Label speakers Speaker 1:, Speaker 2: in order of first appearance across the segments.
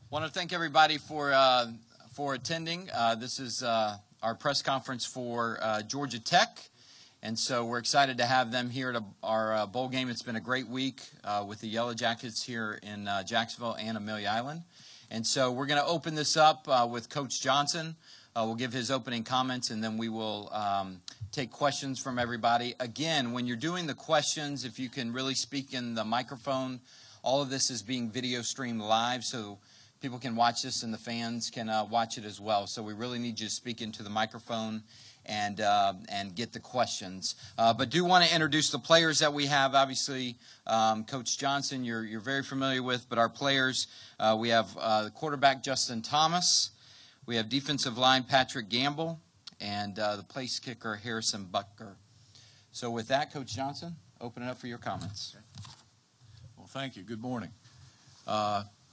Speaker 1: Want to thank everybody for attending. This is our press conference for Georgia Tech, and so we're excited to have them here at our bowl game. It's been a great week with the Yellow Jackets here in Jacksonville and Amelia Island, and so we're going to open this up with Coach Johnson. We'll give his opening comments, and then we will take questions from everybody. Again, when you're doing the questions, if you can really speak in the microphone, all of this is being video streamed live, so people can watch this and the fans can watch it as well. So we really need you to speak into the microphone and get the questions. But do want to introduce the players that we have. Obviously, Coach Johnson, you're very familiar with, but our players, we have the quarterback Justin Thomas, we have defensive line Patrick Gamble, and the place kicker Harrison Butker. So with that, Coach Johnson, open it up for your comments.
Speaker 2: Well, thank you. Good morning.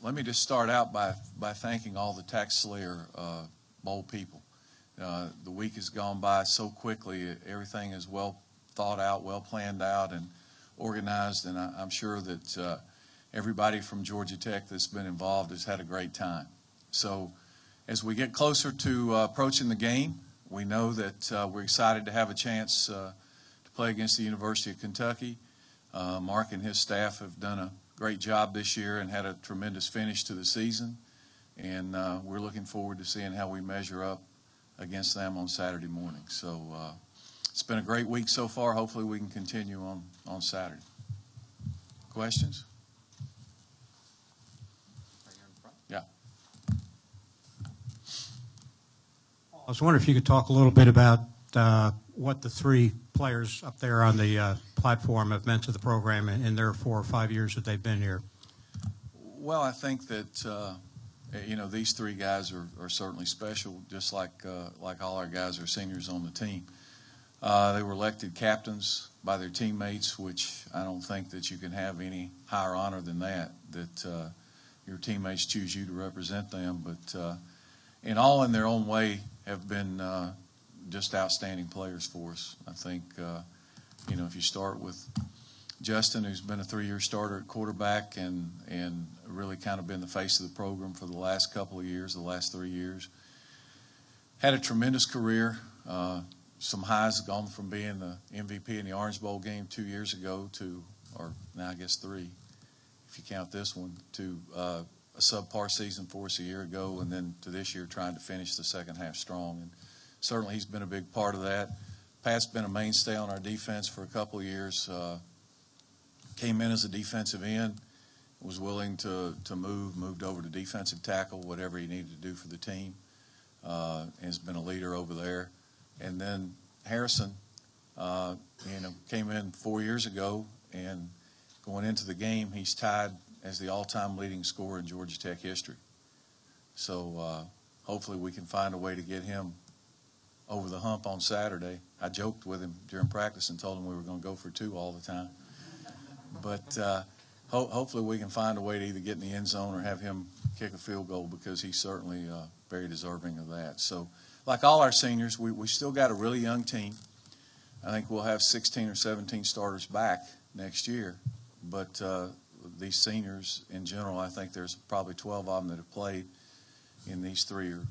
Speaker 2: Let me just start out by thanking all the TaxSlayer Bowl people. The week has gone by so quickly. Everything is well thought out, well planned out, and organized, and I'm sure that everybody from Georgia Tech that's been involved has had a great time. So as we get closer to approaching the game, we know that we're excited to have a chance to play against the University of Kentucky. Mark and his staff have done a great job this year and had a tremendous finish to the season, and we're looking forward to seeing how we measure up against them on Saturday morning. So it's been a great week so far. Hopefully we can continue on Saturday. Questions? Yeah.
Speaker 3: I was wondering if you could talk a little bit about what the three players up there on the platform have meant to the program in their 4 or 5 years that they've been here.
Speaker 2: Well, I think that these three guys are certainly special, just like all our guys are seniors on the team. They were elected captains by their teammates, which I don't think that you can have any higher honor than that your teammates choose you to represent them. But in their own way, have been just outstanding players for us. I think, if you start with Justin, who's been a 3-year starter at quarterback and really kind of been the face of the program for the last couple of years, the last 3 years. Had a tremendous career. Some highs, gone from being the MVP in the Orange Bowl game 2 years ago to, or now I guess 3, if you count this one, to a subpar season for us a year ago, and then to this year trying to finish the second half strong. And certainly he's been a big part of that. Pat's been a mainstay on our defense for a couple of years. Came in as a defensive end, was willing to moved over to defensive tackle, whatever he needed to do for the team, and has been a leader over there. And then Harrison, came in 4 years ago, and going into the game, he's tied as the all-time leading scorer in Georgia Tech history. So hopefully we can find a way to get him over the hump on Saturday. I joked with him during practice and told him we were going to go for 2 all the time. But hopefully we can find a way to either get in the end zone or have him kick a field goal, because he's certainly very deserving of that. So like all our seniors, we still got a really young team. I think we'll have 16 or 17 starters back next year. But these seniors in general, I think there's probably 12 of them that have played, and these 3 are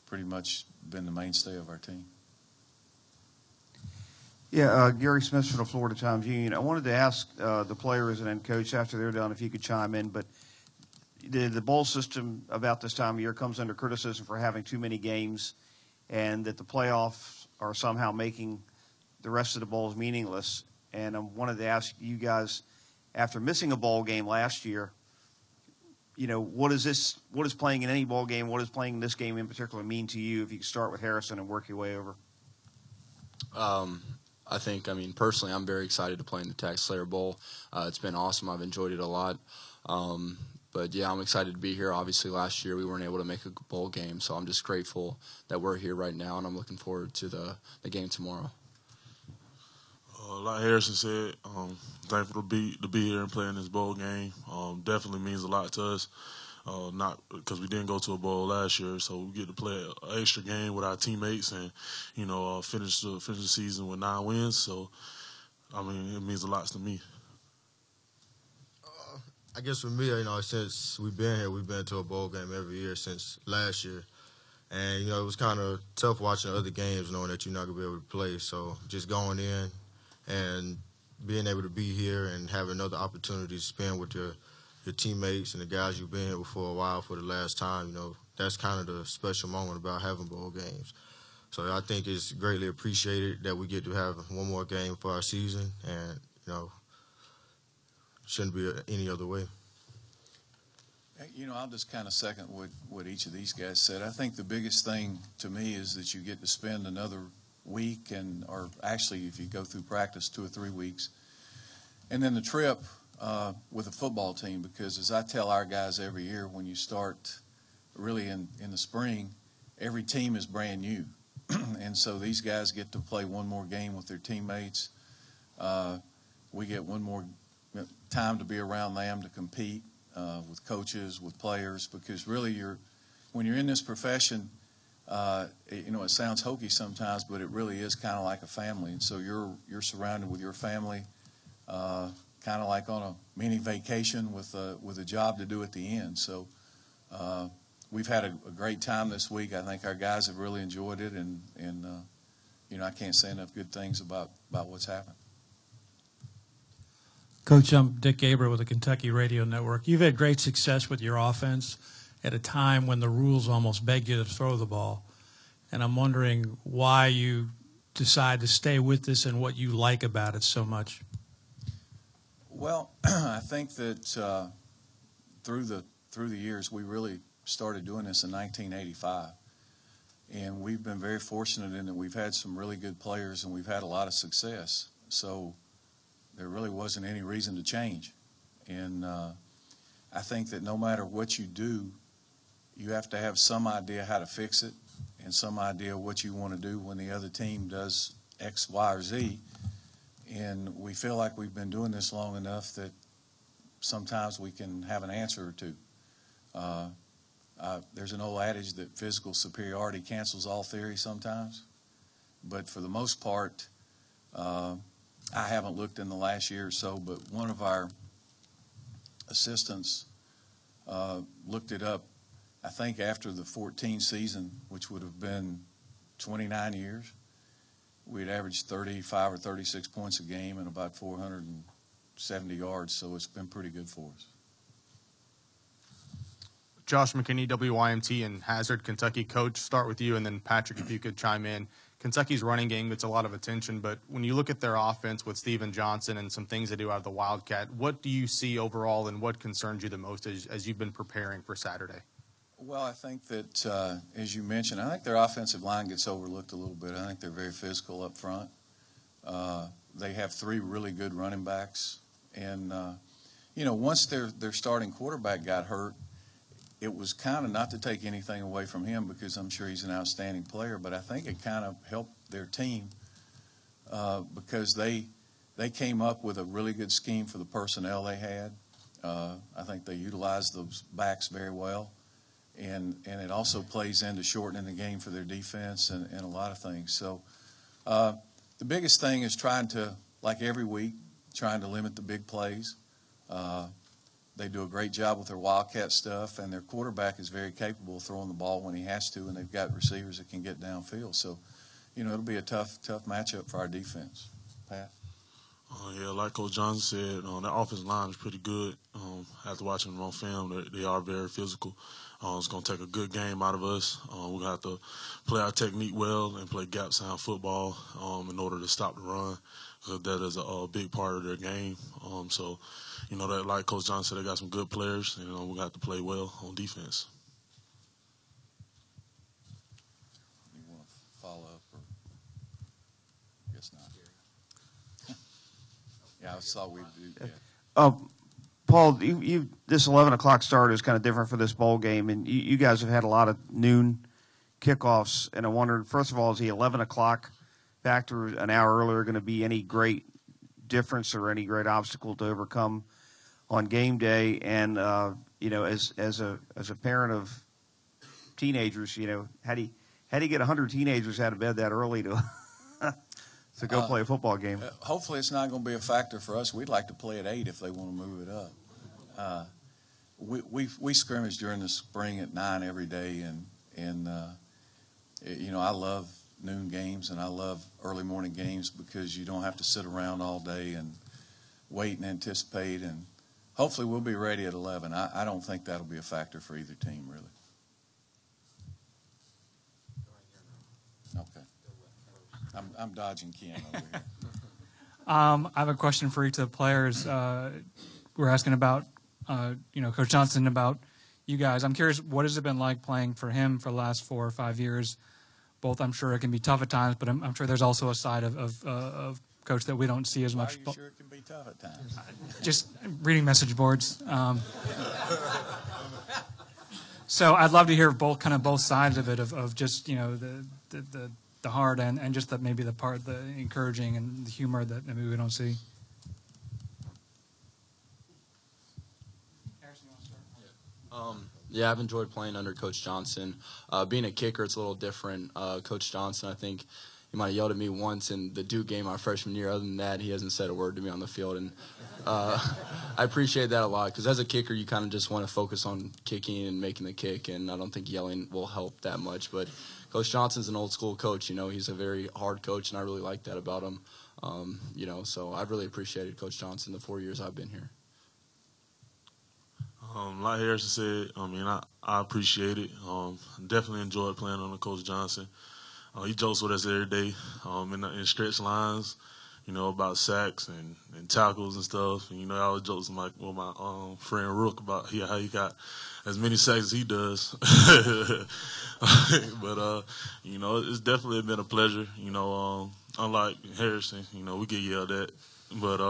Speaker 2: pretty much been the mainstay of our team.
Speaker 4: Yeah, Gary Smith from the Florida Times Union. I wanted to ask the players and then Coach, after they're done, if you could chime in. But the bowl system about this time of year comes under criticism for having too many games, and that the playoffs are somehow making the rest of the bowls meaningless. And I wanted to ask you guys, after missing a bowl game last year, what does playing in any bowl game, what does playing in this game in particular mean to you? If you could start with Harrison and work your way over.
Speaker 5: I think, personally, I'm very excited to play in the TaxSlayer Bowl. It's been awesome. I've enjoyed it a lot. But, yeah, I'm excited to be here. Obviously, last year we weren't able to make a bowl game, so I'm just grateful that we're here right now, and I'm looking forward to the game tomorrow.
Speaker 6: Like Harrison said, thankful to be here and play in this bowl game. Definitely means a lot to us. Not because we didn't go to a bowl last year, so we get to play an extra game with our teammates and, finish the season with 9 wins. So, it means a lot to me.
Speaker 7: I guess for me, since we've been here, we've been to a bowl game every year since last year. And, it was kind of tough watching other games knowing that you're not going to be able to play. So just going in and being able to be here and have another opportunity to spend with your teammates and the guys you've been here with for a while for the last time, that's kind of the special moment about having bowl games. So I think it's greatly appreciated that we get to have one more game for our season, and, shouldn't be any other way.
Speaker 2: I'll just kind of second what each of these guys said. I think the biggest thing to me is that you get to spend another week, or actually if you go through practice 2 or 3 weeks, and then the trip with a football team, because as I tell our guys every year, when you start really in the spring, every team is brand new. And so these guys get to play one more game with their teammates. We get one more time to be around them, to compete with coaches, with players, because really when you're in this profession, it sounds hokey sometimes, but it really is kind of like a family. And so you're surrounded with your family, kind of like on a mini vacation with a job to do at the end. So we've had a great time this week. I think our guys have really enjoyed it, and I can't say enough good things about what's happened.
Speaker 8: Coach, I'm Dick Gabriel with the Kentucky Radio Network. You've had great success with your offense at a time when the rules almost beg you to throw the ball. And I'm wondering why you decide to stay with this and what you like about it so much.
Speaker 2: Well, I think that through the years, we really started doing this in 1985. And we've been very fortunate in that we've had some really good players and we've had a lot of success. So there really wasn't any reason to change. And I think that no matter what you do, you have to have some idea how to fix it and some idea what you want to do when the other team does X, Y, or Z. And we feel like we've been doing this long enough that sometimes we can have an answer or two. There's an old adage that physical superiority cancels all theory sometimes. But for the most part, I haven't looked in the last year or so, but one of our assistants looked it up, I think after the 14 season, which would have been 29 years, we'd averaged 35 or 36 points a game and about 470 yards, so it's been pretty good for us.
Speaker 9: Josh McKinney, WYMT and Hazard, Kentucky. Coach, start with you, and then Patrick, if you could chime in. Kentucky's running game gets a lot of attention, but when you look at their offense with Steven Johnson and some things they do out of the Wildcat, what do you see overall and what concerns you the most as you've been preparing for Saturday?
Speaker 2: Well, I think that, as you mentioned, I think their offensive line gets overlooked a little bit. I think they're very physical up front. They have 3 really good running backs. And, once their starting quarterback got hurt, it was kind of not to take anything away from him because I'm sure he's an outstanding player, but I think it kind of helped their team because they came up with a really good scheme for the personnel they had. I think they utilized those backs very well, and it also plays into shortening the game for their defense and a lot of things. So the biggest thing is trying to, like every week, trying to limit the big plays. They do a great job with their Wildcat stuff, and their quarterback is very capable of throwing the ball when he has to, and they've got receivers that can get downfield. So, it'll be a tough matchup for our defense. Pat?
Speaker 6: Yeah, like Coach Johnson said, that offensive line is pretty good. After watching them on film, they are very physical. It's going to take a good game out of us. We're going to have to play our technique well and play gap-sound football in order to stop the run, because that is a big part of their game. So, that like Coach Johnson said, they got some good players, and we're going to have to play well on defense.
Speaker 2: You want to follow up? Or I guess not. Yeah, I saw we do. Yeah.
Speaker 4: Paul, this 11 o'clock start is kind of different for this bowl game, and you guys have had a lot of noon kickoffs, and I wondered, first of all, is the 11 o'clock factor an hour earlier going to be any great difference or any great obstacle to overcome on game day? And as a parent of teenagers, how do you get 100 teenagers out of bed that early to go play a football game?
Speaker 2: Hopefully it's not going to be a factor for us. We'd like to play at 8 if they want to move it up. We scrimmage during the spring at 9 every day, and I love noon games and I love early morning games because you don't have to sit around all day and wait and anticipate, and hopefully we'll be ready at 11. I don't think that'll be a factor for either team, really. Okay. I'm dodging Ken over here.
Speaker 10: I have a question for each of the players. We're asking about, Coach Johnson, about you guys. I'm curious, what has it been like playing for him for the last 4 or 5 years? Both, I'm sure it can be tough at times, but I'm sure there's also a side of Coach that we don't see as much.
Speaker 2: Why are you sure it can be tough at times?
Speaker 10: Just reading message boards. So I'd love to hear both sides of it, of just the hard and just maybe the encouraging and the humor that maybe we don't see.
Speaker 5: Yeah, I've enjoyed playing under Coach Johnson. Being a kicker, it's a little different. Coach Johnson, I think he might have yelled at me once in the Duke game my freshman year. Other than that, he hasn't said a word to me on the field, and I appreciate that a lot because as a kicker, you kind of just want to focus on kicking and making the kick, and I don't think yelling will help that much. But Coach Johnson's an old-school coach. He's a very hard coach, and I really like that about him. So I've really appreciated Coach Johnson the 4 years I've been here.
Speaker 6: Like Harrison said, I appreciate it. Definitely enjoyed playing under Coach Johnson. He jokes with us every day in stretch lines, about sacks and tackles and stuff. And, I always jokes with my friend Rook about how he got as many sacks as he does. But, it's definitely been a pleasure. Unlike Harrison, we get yelled at. But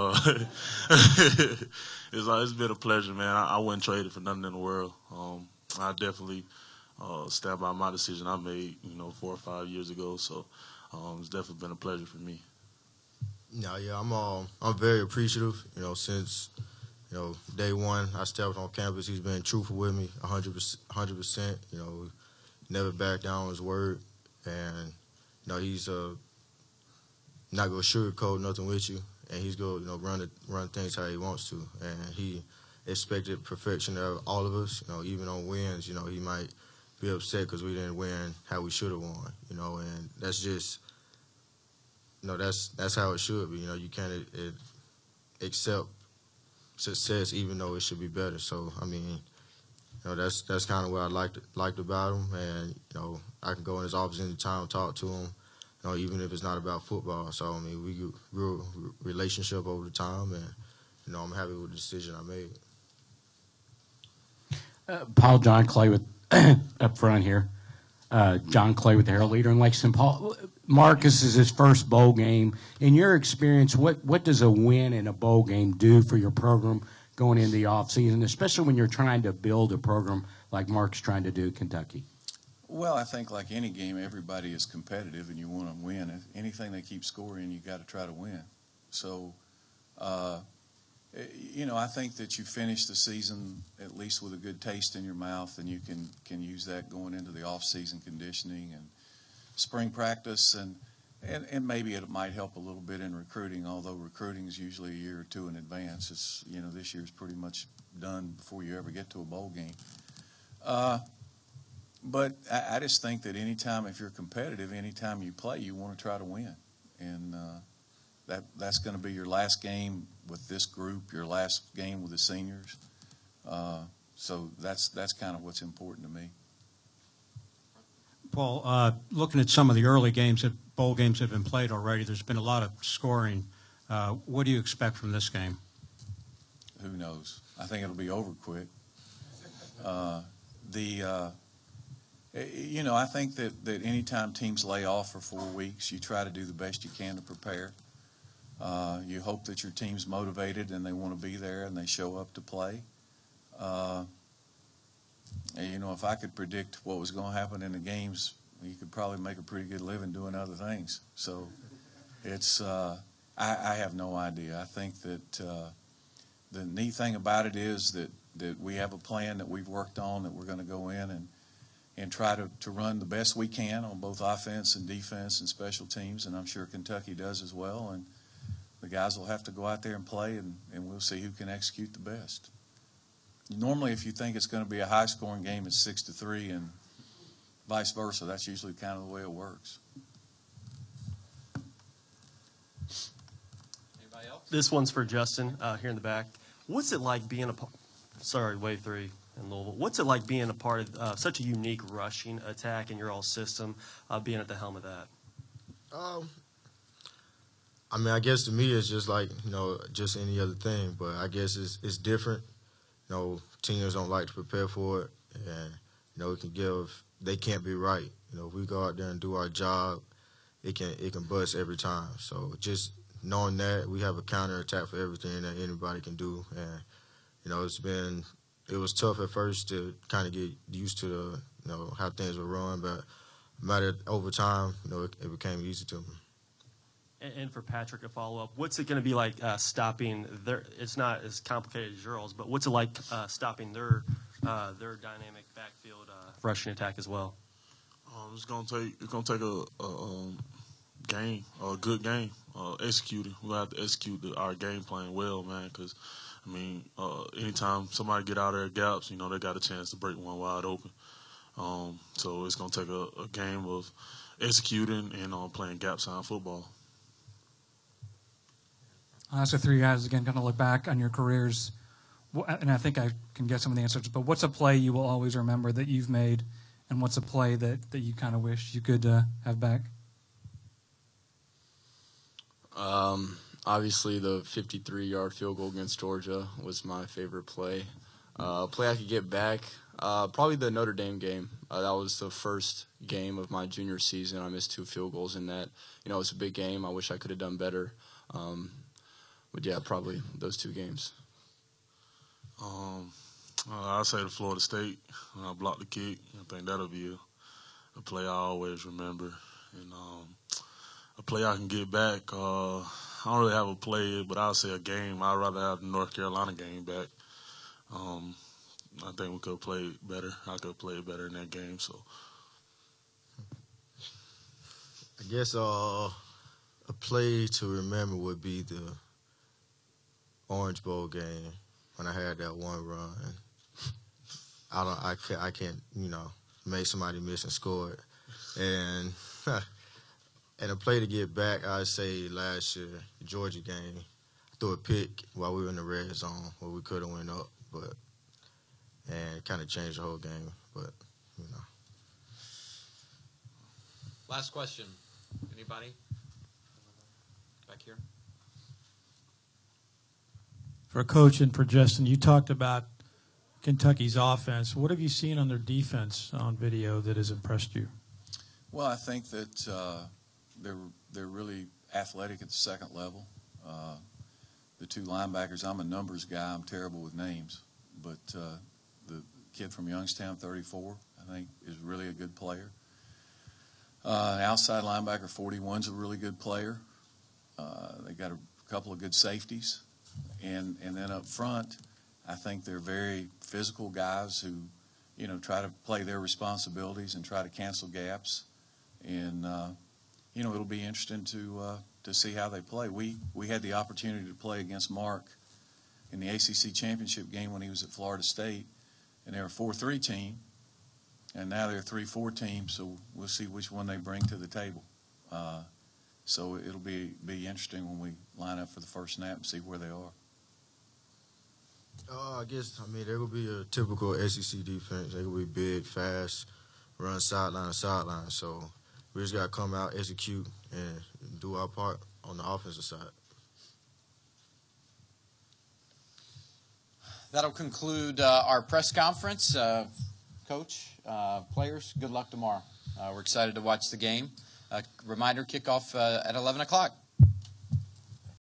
Speaker 6: it's been a pleasure, man. I wouldn't trade it for nothing in the world. I definitely stand by my decision I made, 4 or 5 years ago. So it's definitely been a pleasure for me.
Speaker 7: Yeah, I'm very appreciative. Since day one I stepped on campus, he's been truthful with me, 100%. Never backed down on his word, and he's not gonna sugarcoat nothing with you. And he's going to run things how he wants to. And he expected perfection of all of us. Even on wins, he might be upset because we didn't win how we should have won. And that's just, that's how it should be. You can't accept success even though it should be better. So, that's kind of what I liked about him. And, I can go in his office anytime, talk to him. Even if it's not about football. So, we grew a relationship over the time, and, I'm happy with the decision I made.
Speaker 11: John Clay with up front here. John Clay with the Herald Leader in Lexington. Paul, Marcus is his first bowl game. In your experience, what does a win in a bowl game do for your program going into the offseason, especially when you're trying to build a program like Mark's trying to do at Kentucky?
Speaker 2: Well, I think like any game, everybody is competitive and you want to win. If anything they keep scoring, you got to try to win. So, I think that you finish the season at least with a good taste in your mouth, and you can use that going into the off-season conditioning and spring practice, and maybe it might help a little bit in recruiting, although recruiting is usually a year or two in advance. It's, this year's pretty much done before you ever get to a bowl game. But I just think that anytime, if you're competitive, anytime you play, you want to try to win. And that's going to be your last game with this group, your last game with the seniors. So that's kind of what's important to me.
Speaker 3: Paul, looking at some of the early games, bowl games that have been played already, there's been a lot of scoring. What do you expect from this game?
Speaker 2: Who knows? I think it'll be over quick. I think that anytime teams lay off for 4 weeks, you try to do the best you can to prepare. You hope that your team's motivated and they want to be there and they show up to play. If I could predict what was going to happen in the games, you could probably make a pretty good living doing other things. So it's I have no idea. I think that the neat thing about it is that we have a plan that we've worked on, that we're going to go in and try to run the best we can on both offense and defense and special teams, and I'm sure Kentucky does as well. And the guys will have to go out there and play, and we'll see who can execute the best. normally if you think it's going to be a high-scoring game, it's 6-3, and vice versa. That's usually kind of the way it works.
Speaker 1: Anybody else?
Speaker 12: This one's for Justin here in the back. What's it like being wave 3 in Louisville? What's it like being a part of such a unique rushing attack in your all system, being at the helm of that?
Speaker 7: I mean, I guess to me it's just like, just any other thing, but I guess it's different. Teams don't like to prepare for it, and, they can't be right. If we go out there and do our job, it can bust every time. So just knowing that we have a counterattack for everything that anybody can do, and, it was tough at first to kind of get used to how things were run, but over time, it became easy to me.
Speaker 12: And for Patrick, a follow-up, what's it going to be like stopping their – it's not as complicated as yours, but what's it like stopping their dynamic backfield rushing attack as well?
Speaker 6: It's gonna take a good game, executing. We're gonna have to execute our game plan well, man. Because anytime somebody get out of their gaps, they got a chance to break one wide open. So it's gonna take a game of executing and playing gap sign football.
Speaker 10: I'll ask the three guys again, kind of look back on your careers, and I think I can get some of the answers, but what's a play you will always remember that you've made, and what's a play that you kind of wish you could have back?
Speaker 5: Obviously, the 53-yard field goal against Georgia was my favorite play. Play I could get back, probably the Notre Dame game. That was the first game of my junior season. I missed 2 field goals in that. It was a big game. I wish I could have done better. But yeah, probably those 2 games.
Speaker 6: I'd say the Florida State. When I blocked the kick, I think that'll be a play I always remember. And a play I can get back. I don't really have a play, but I'll say a game. I'd rather have the North Carolina game back. I think we could play better. I could play better in that game. So
Speaker 7: I guess a play to remember would be the Orange Bowl game when I had that one run. I can't make somebody miss and score it. And and a play to get back, I'd say last year, the Georgia game, I threw a pick while we were in the red zone where we could have went up, and it kind of changed the whole game. But
Speaker 1: Last question. Anybody? Back here.
Speaker 8: For Coach and for Justin, you talked about Kentucky's offense. What have you seen on their defense on video that has impressed you?
Speaker 2: Well, I think that they're really athletic at the second level. The 2 linebackers, I'm a numbers guy. I'm terrible with names. But the kid from Youngstown, 34, I think is really a good player. Outside linebacker, 41's a really good player. They got a couple of good safeties. And then up front, I think they're very physical guys who, try to play their responsibilities and try to cancel gaps. And, it'll be interesting to see how they play. We had the opportunity to play against Mark in the ACC championship game when he was at Florida State, and they're a 4-3 team, and now they're a 3-4 team, so we'll see which one they bring to the table. So it'll be interesting when we line up for the first snap and see where they are.
Speaker 7: I guess, they will be a typical SEC defense. They will be big, fast, run sideline to sideline. So we just got to come out, execute, and do our part on the offensive side.
Speaker 1: That'll conclude our press conference. Coach, players, good luck tomorrow. We're excited to watch the game. Reminder, kickoff at 11 o'clock.